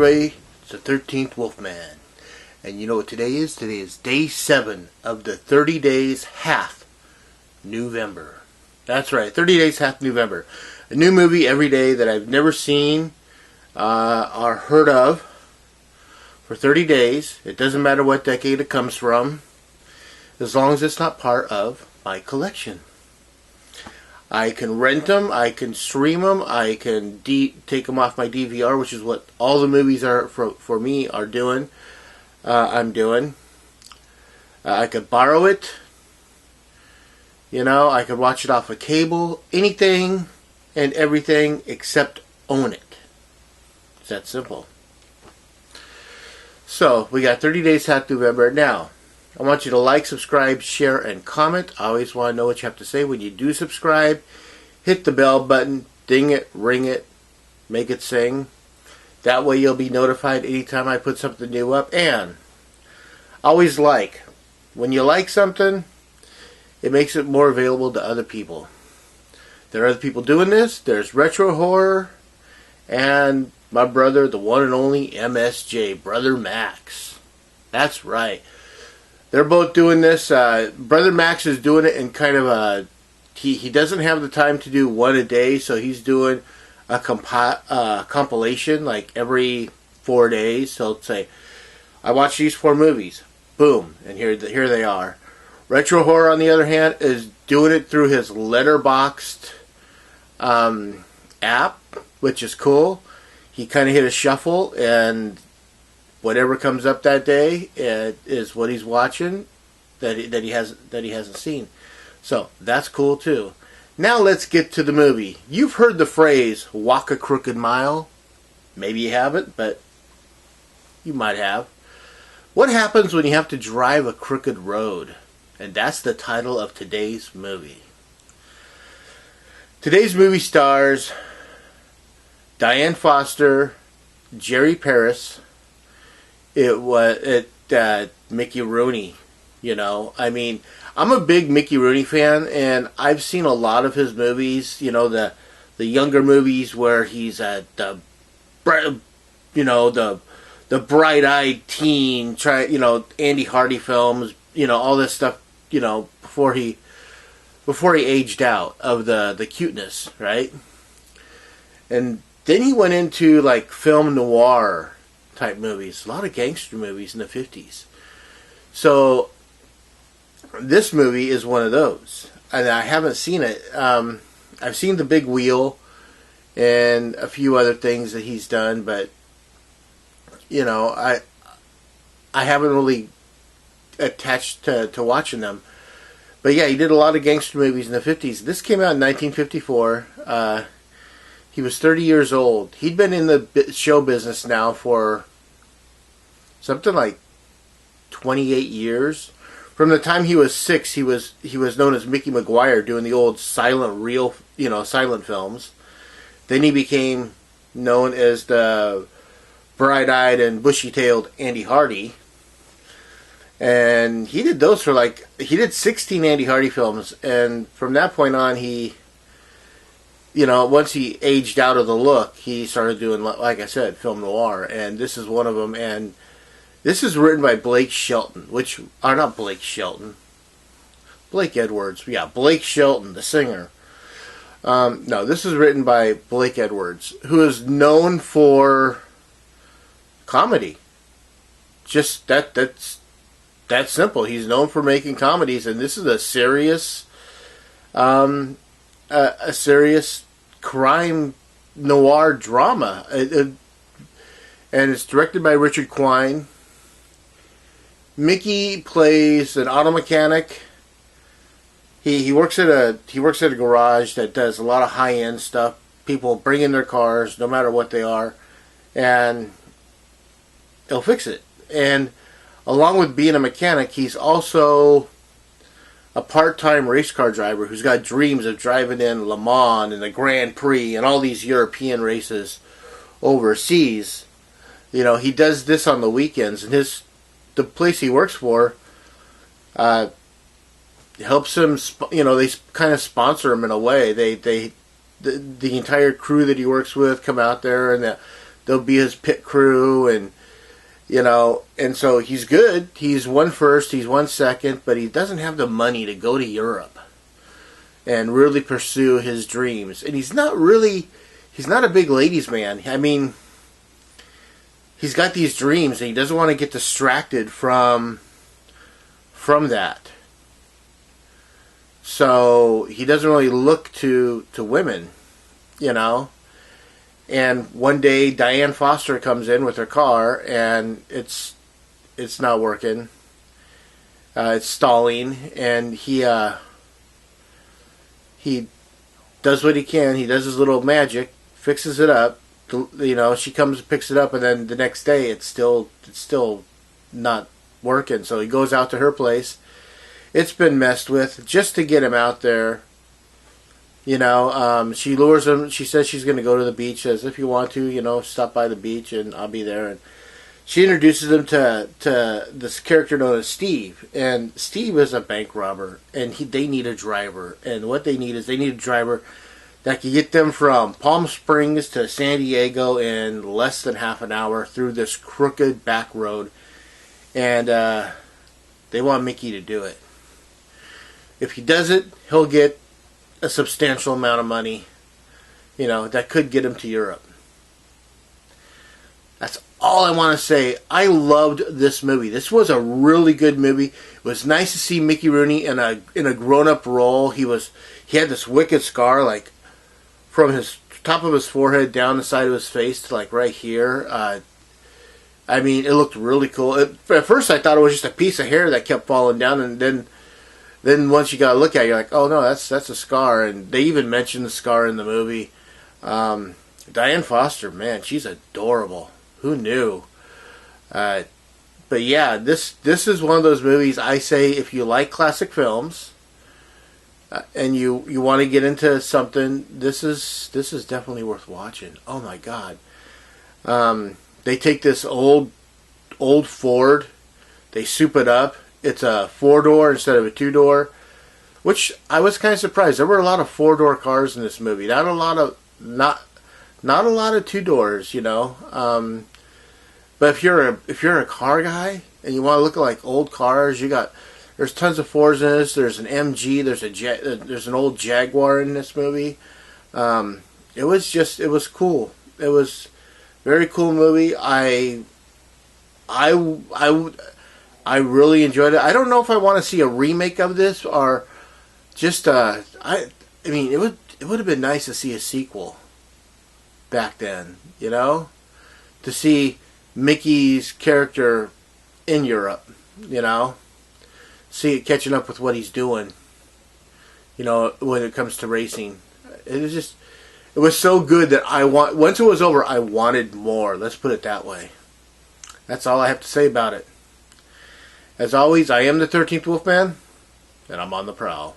everybody? It's the 13th Wolfman. And you know what today is? Today is day 7 of the 30 Days Hath New-vember. That's right, 30 Days Hath New-vember. A new movie every day that I've never seen or heard of for 30 days. It doesn't matter what decade it comes from, as long as it's not part of my collection. I can rent them, I can stream them, I can take them off my DVR, which is what all the movies are for me are doing. I'm doing. I could borrow it. You know, I could watch it off of cable. Anything and everything except own it. It's that simple. So, we got 30 Days Hath New-vember. Now, I want you to like, subscribe, share, and comment. I always want to know what you have to say when you do subscribe. Hit the bell button, ding it, ring it, make it sing. That way you'll be notified anytime I put something new up. And always like. When you like something, it makes it more available to other people. There are other people doing this. There's Retro Horror and my brother, the one and only MSJ, Brother Max. That's right. They're both doing this. Brother Max is doing it in kind of a... He doesn't have the time to do one a day, so he's doing a compilation like every 4 days. So let's say, I watched these 4 movies. Boom. And here they are. Retro Horror, on the other hand, is doing it through his Letterboxd app, which is cool. He kind of hit a shuffle, and whatever comes up that day is what he's watching that he hasn't seen. So that's cool too. Now let's get to the movie. You've heard the phrase "walk a crooked mile." Maybe you haven't, but you might have. What happens when you have to drive a crooked road? And that's the title of today's movie. Today's movie stars Diane Foster, Jerry Paris. Mickey Rooney. You know, I mean, I'm a big Mickey Rooney fan, and I've seen a lot of his movies. You know, the younger movies where he's the bright-eyed teen, Andy Hardy films. You know, all this stuff. You know, before he aged out of the cuteness, right? And then he went into like film noir type movies, a lot of gangster movies in the 50s. So this movie is one of those, and I haven't seen it. I've seen The Big Wheel and a few other things that he's done, but you know, I haven't really attached to watching them. But yeah, he did a lot of gangster movies in the 50s. This came out in 1954. He was 30 years old. He'd been in the show business now for something like 28 years. From the time he was 6, he was known as Mickey McGuire, doing the old silent films. Then he became known as the bright-eyed and bushy-tailed Andy Hardy. And he did those for he did 16 Andy Hardy films. And from that point on, once he aged out of the look, he started doing, like I said, film noir. And this is one of them. And this is written by Blake Shelton, Blake Edwards. Yeah, Blake Shelton, the singer. No, this is written by Blake Edwards, who is known for comedy. Just that's simple. He's known for making comedies, and this is a serious crime noir drama. And it's directed by Richard Quine. Mickey plays an auto mechanic. He works at a garage that does a lot of high end stuff. People bring in their cars, no matter what they are, and he'll fix it. And along with being a mechanic, he's also a part-time race car driver who's got dreams of driving in Le Mans and the Grand Prix and all these European races overseas. You know, he does this on the weekends, and the place he works for helps him. They kind of sponsor him in a way. The entire crew that he works with come out there, and they'll be his pit crew, and and so he's good. He's won first, he's won second, but he doesn't have the money to go to Europe and really pursue his dreams. And he's not a big ladies' man. I mean, he's got these dreams, and he doesn't want to get distracted from that. So he doesn't really look to women, And one day Diane Foster comes in with her car, and it's not working. It's stalling, and he does what he can. He does his little magic, fixes it up. She comes and picks it up, and then the next day it's still not working. So he goes out to her place. It's been messed with just to get him out there. She lures him. She says she's going to go to the beach. Says, if you want to, stop by the beach and I'll be there. And she introduces him to this character known as Steve. And Steve is a bank robber, and they need a driver. And what they need a driver that can get them from Palm Springs to San Diego in less than half an hour through this crooked back road. And they want Mickey to do it. If he does it, he'll get a substantial amount of money, that could get him to Europe. That's all I want to say. I loved this movie. This was a really good movie. It was nice to see Mickey Rooney in a grown-up role. He had this wicked scar, like from his top of his forehead down the side of his face to like right here. I mean, it looked really cool. At first, I thought it was just a piece of hair that kept falling down, and then once you got to look at it, you're like, oh no, that's a scar. And they even mentioned the scar in the movie. Diane Foster, man, she's adorable. Who knew? But yeah, this is one of those movies I say if you like classic films and you want to get into something, this is definitely worth watching. Oh my God. They take this old Ford, they soup it up. It's a 4-door instead of a 2-door, which I was kind of surprised. There were a lot of 4-door cars in this movie. Not a lot of 2-doors, But if you're a car guy and you want to look at like old cars, there's tons of 4s in this. There's an MG. There's an old Jaguar in this movie. It was cool. It was a very cool movie. I really enjoyed it. I don't know if I want to see a remake of this or just I mean, it would have been nice to see a sequel back then, to see Mickey's character in Europe, see it catching up with what he's doing, when it comes to racing. It was so good that once it was over, I wanted more. Let's put it that way. That's all I have to say about it. As always, I am the 13th Wolfman, and I'm on the prowl.